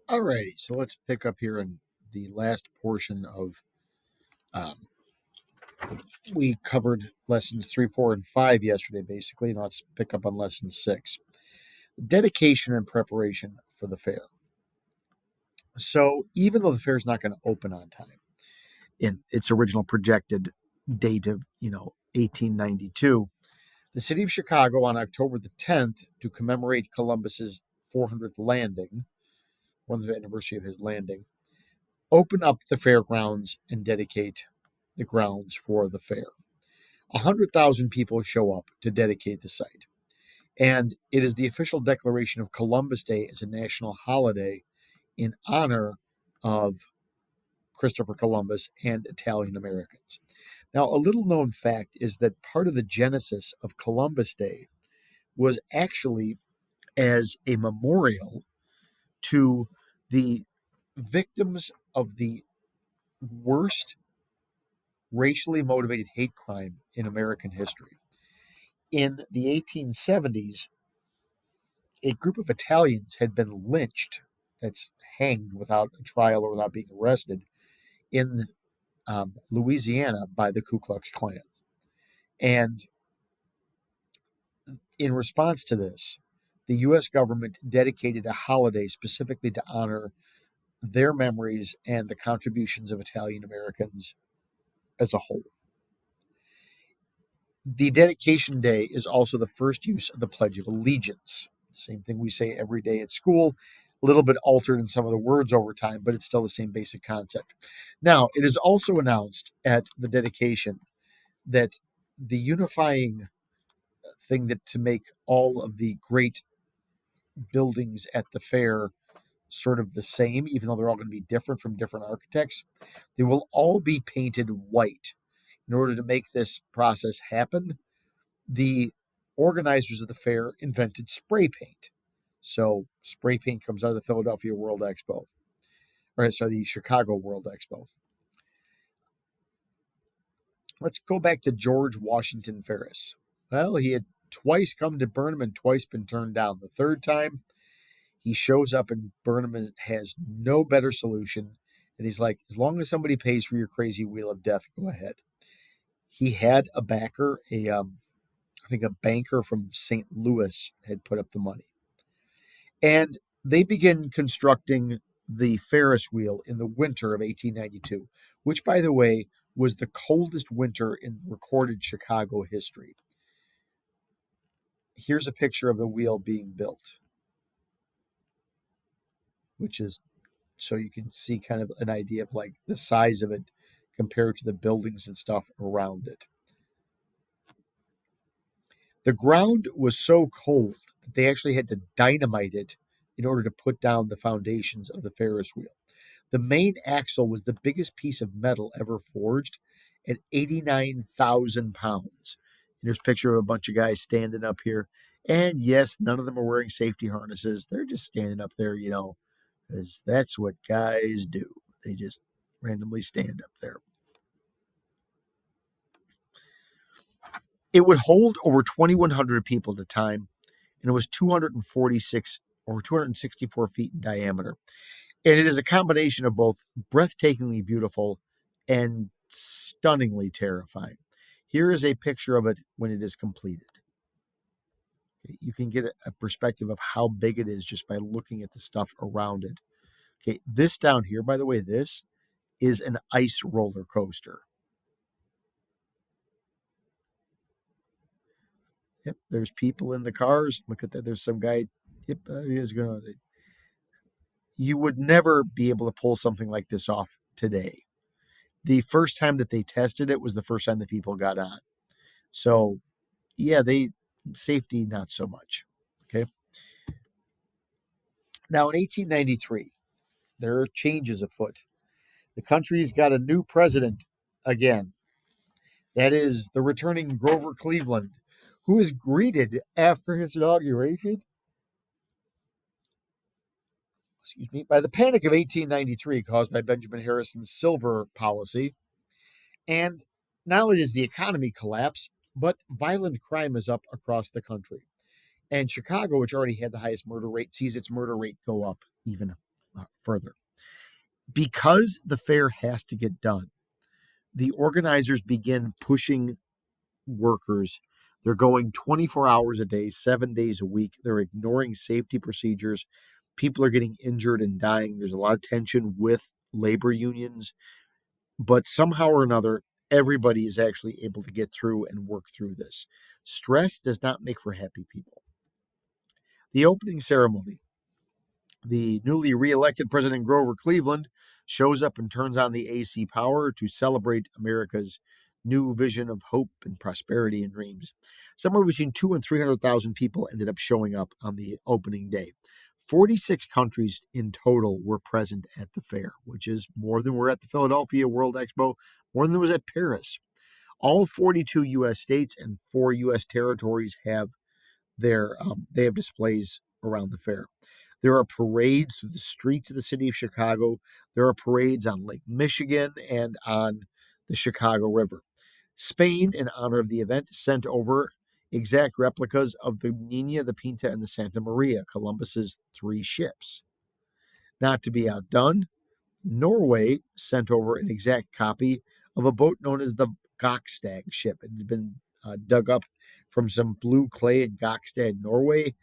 Alrighty, so let's pick up here in the last portion of. Um, we covered lessons 3, 4, and 5 yesterday, basically. Now let's pick up on lesson 6. Dedication and preparation for the fair. So, even though the fair is not going to open on time in its original projected date of, 1892, the city of Chicago on October the 10th, to commemorate Columbus's 400th landing, one of the anniversary of his landing, open up the fairgrounds and dedicate the grounds for the fair. 100,000 people show up to dedicate the site. And it is the official declaration of Columbus Day as a national holiday in honor of Christopher Columbus and Italian Americans. Now, a little known fact is that part of the genesis of Columbus Day was actually as a memorial to the victims of the worst racially motivated hate crime in American history. In the 1870s, a group of Italians had been lynched, that's hanged without a trial or without being arrested, in Louisiana by the Ku Klux Klan. And in response to this, the U.S. government dedicated a holiday specifically to honor their memories and the contributions of Italian Americans as a whole. The dedication day is also the first use of the Pledge of Allegiance. Same thing we say every day at school, a little bit altered in some of the words over time, but it's still the same basic concept. Now, it is also announced at the dedication that the unifying thing that to make all of the great buildings at the fair sort of the same, even though they're all going to be different from different architects, they will all be painted white. In order to make this process happen, the organizers of the fair invented spray paint. So spray paint comes out of the Philadelphia World Expo, or sorry, the Chicago World Expo. Let's go back to George Washington Ferris. Well, he had twice come to Burnham and twice been turned down. The third time, he shows up and Burnham has no better solution. And he's like, as long as somebody pays for your crazy wheel of death, go ahead. He had a backer, I think a banker from St. Louis had put up the money. And they begin constructing the Ferris wheel in the winter of 1892, which, by the way, was the coldest winter in recorded Chicago history. Here's a picture of the wheel being built, which is so you can see kind of an idea of like the size of it compared to the buildings and stuff around it. The ground was so cold that they actually had to dynamite it in order to put down the foundations of the Ferris wheel. The main axle was the biggest piece of metal ever forged at 89,000 pounds. And there's a picture of a bunch of guys standing up here. And yes, none of them are wearing safety harnesses. They're just standing up there, because that's what guys do. They just randomly stand up there. It would hold over 2,100 people at a time, and it was 246 or 264 feet in diameter. And it is a combination of both breathtakingly beautiful and stunningly terrifying. Here is a picture of it when it is completed. You can get a perspective of how big it is just by looking at the stuff around it. Okay, this down here, by the way, this is an ice roller coaster. Yep, there's people in the cars. Look at that. There's some guy. Yep, he's going to. You would never be able to pull something like this off today. The first time that they tested it was the first time that people got on. So, yeah, safety not so much. Okay. Now in 1893, there are changes afoot. The country's got a new president again. That is the returning Grover Cleveland, who is greeted after his inauguration, by the Panic of 1893 caused by Benjamin Harrison's silver policy. And not only does the economy collapse, but violent crime is up across the country. And Chicago, which already had the highest murder rate, sees its murder rate go up even further. Because the fair has to get done, the organizers begin pushing workers. They're going 24 hours a day, 7 days a week. They're ignoring safety procedures. People are getting injured and dying. There's a lot of tension with labor unions, but somehow or another, everybody is actually able to get through and work through this. Stress does not make for happy people. The opening ceremony, the newly reelected President Grover Cleveland shows up and turns on the AC power to celebrate America's new vision of hope and prosperity and dreams. Somewhere between 2 and 300,000 people ended up showing up on the opening day. 46 countries in total were present at the fair, which is more than were at the Philadelphia World Expo, more than was at Paris. All 42 U.S. states and 4 U.S. territories have they have displays around the fair. There are parades through the streets of the city of Chicago. There are parades on Lake Michigan and on the Chicago River. Spain, in honor of the event, sent over exact replicas of the Nina, the Pinta, and the Santa Maria, Columbus's 3 ships. Not to be outdone, Norway sent over an exact copy of a boat known as the Gokstad ship. It had been dug up from some blue clay in Gokstad, Norway,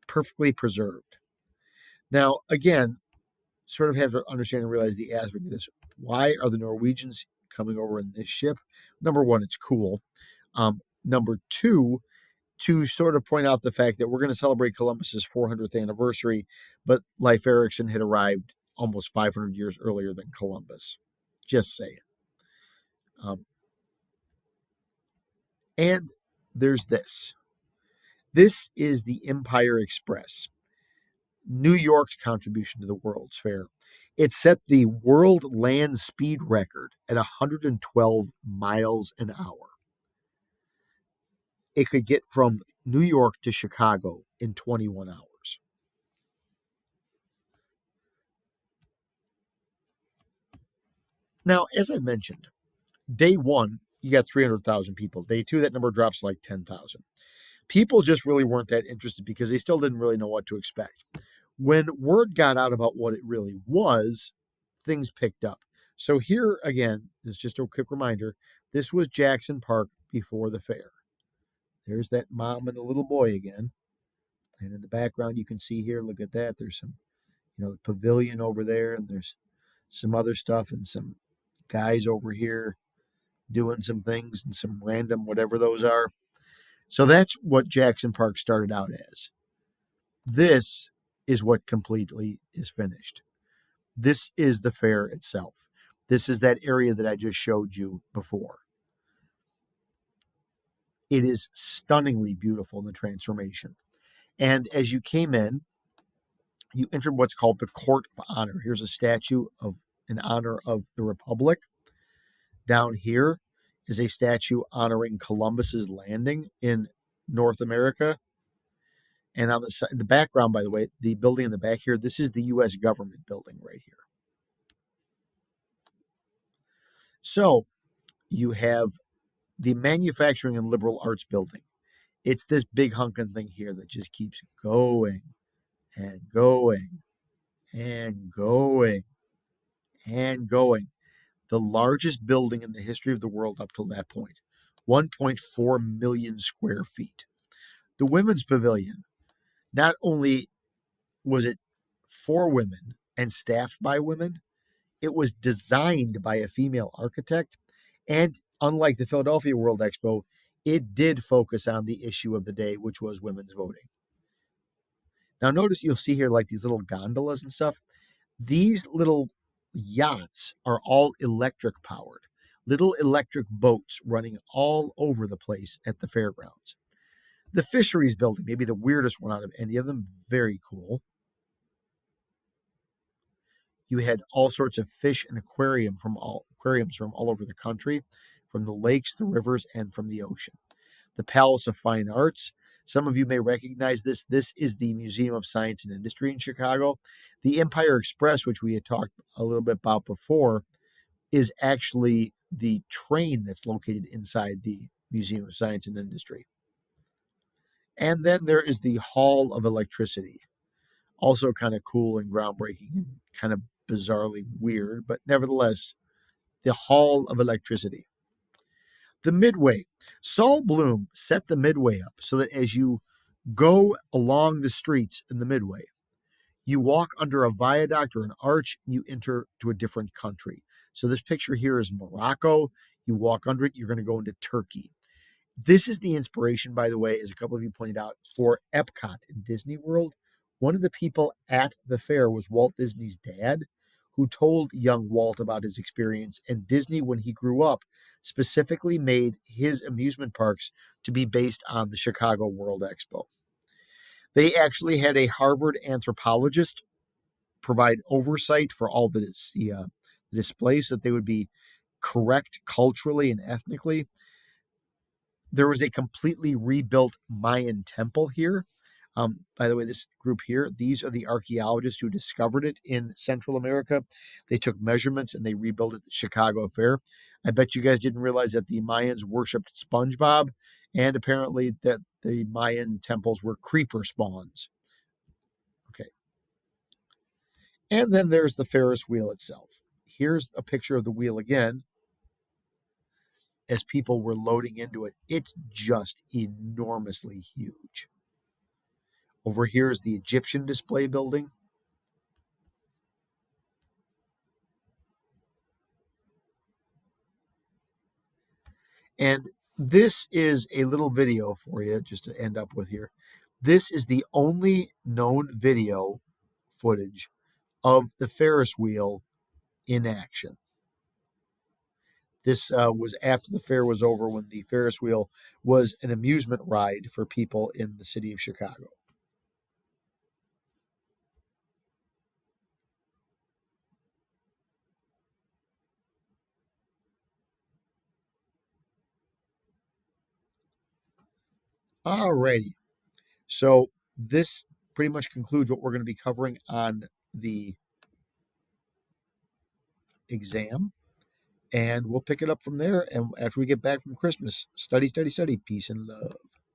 perfectly preserved. Now, again, sort of have to understand and realize the aspect of this. Why are the Norwegians coming over in this ship? Number one, it's cool. Number two, to sort of point out the fact that we're going to celebrate Columbus's 400th anniversary, but Leif Erikson had arrived almost 500 years earlier than Columbus. Just saying. And there's this. This is the Empire Express, New York's contribution to the World's Fair. It set the world land speed record at 112 miles an hour. It could get from New York to Chicago in 21 hours. Now, as I mentioned, day one, you got 300,000 people. Day two, that number drops to like 10,000. People just really weren't that interested because they still didn't really know what to expect. When word got out about what it really was, things picked up. So here again is just a quick reminder. This was Jackson Park before the fair. There's that mom and the little boy again. And in the background, you can see here, look at that. There's some, the pavilion over there, and there's some other stuff and some guys over here doing some things and some random whatever those are. So that's what Jackson Park started out as. This is what completely is finished. This is the fair itself. This is that area that I just showed you before. It is stunningly beautiful in the transformation. And as you came in, you entered what's called the Court of Honor. Here's a statue in honor of the Republic. Down here is a statue honoring Columbus's landing in North America. And on the background, by the way, the building in the back here, this is the U.S. government building right here. So you have the Manufacturing and Liberal Arts building. It's this big hunkin' thing here that just keeps going and going and going and going. The largest building in the history of the world up till that point, 1.4 million square feet. The Women's Pavilion, not only was it for women and staffed by women, it was designed by a female architect. And unlike the Philadelphia World Expo, it did focus on the issue of the day, which was women's voting. Now, notice you'll see here like these little gondolas and stuff. These little yachts are all electric powered, little electric boats running all over the place at the fairgrounds. The fisheries building, maybe the weirdest one out of any of them, very cool. You had all sorts of fish and aquariums from all over the country, from the lakes, the rivers, and from the ocean. The Palace of Fine Arts. Some of you may recognize this. This is the Museum of Science and Industry in Chicago. The Empire Express, which we had talked a little bit about before, is actually the train that's located inside the Museum of Science and Industry. And then there is the Hall of Electricity. Also kind of cool and groundbreaking and kind of bizarrely weird, but nevertheless, the Hall of Electricity. The Midway. Saul Bloom set the Midway up so that as you go along the streets in the Midway, you walk under a viaduct or an arch, and you enter to a different country. So this picture here is Morocco. You walk under it, you're going to go into Turkey. This is the inspiration, by the way, as a couple of you pointed out, for Epcot in Disney World. One of the people at the fair was Walt Disney's dad, who told young Walt about his experience. And Disney, when he grew up, specifically made his amusement parks to be based on the Chicago World Expo. They actually had a Harvard anthropologist provide oversight for all the displays so that they would be correct culturally and ethnically. There was a completely rebuilt Mayan temple here. By the way, this group here, these are the archaeologists who discovered it in Central America. They took measurements and they rebuilt it at the Chicago Fair. I bet you guys didn't realize that the Mayans worshipped SpongeBob, and apparently that the Mayan temples were creeper spawns. Okay. And then there's the Ferris wheel itself. Here's a picture of the wheel again as people were loading into it. It's just enormously huge. Over here is the Egyptian display building. And this is a little video for you just to end up with here. This is the only known video footage of the Ferris wheel in action. This was after the fair was over when the Ferris wheel was an amusement ride for people in the city of Chicago. Alrighty. So this pretty much concludes what we're going to be covering on the exam. And we'll pick it up from there. And after we get back from Christmas, study, study, study. Peace and love.